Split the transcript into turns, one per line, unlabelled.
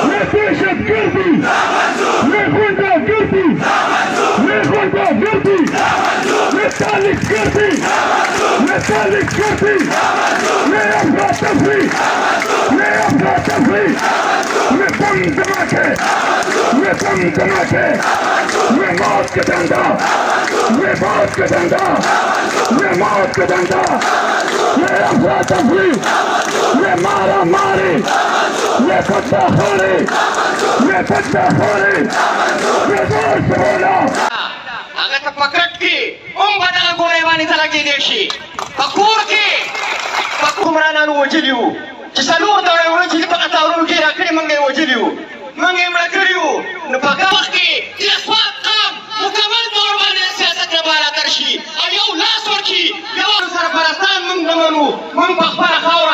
دهشتگردی غنڈاگردی تعلقگردی افراطفری بم دھماکے موت کا ڈنڈا موت کا ڈنڈا افراطفری مارا ماری پتہ خوری دوست بولا
अगं तर पकड की बदाला गोळेवाणी झाला की देशी पकूर की पकुमराना वजलियो जिसलू दौड़े वजली पकतावरू की रखड़ी मंगे वजलियो मंगे मळकरियो न पकावख की तिस्वात काम मुकम्मल दौड़वाने सियासत ने बारा करशी और यो लास वरची यो सरपरस्तान मंग नमनु मंग पखरा खावर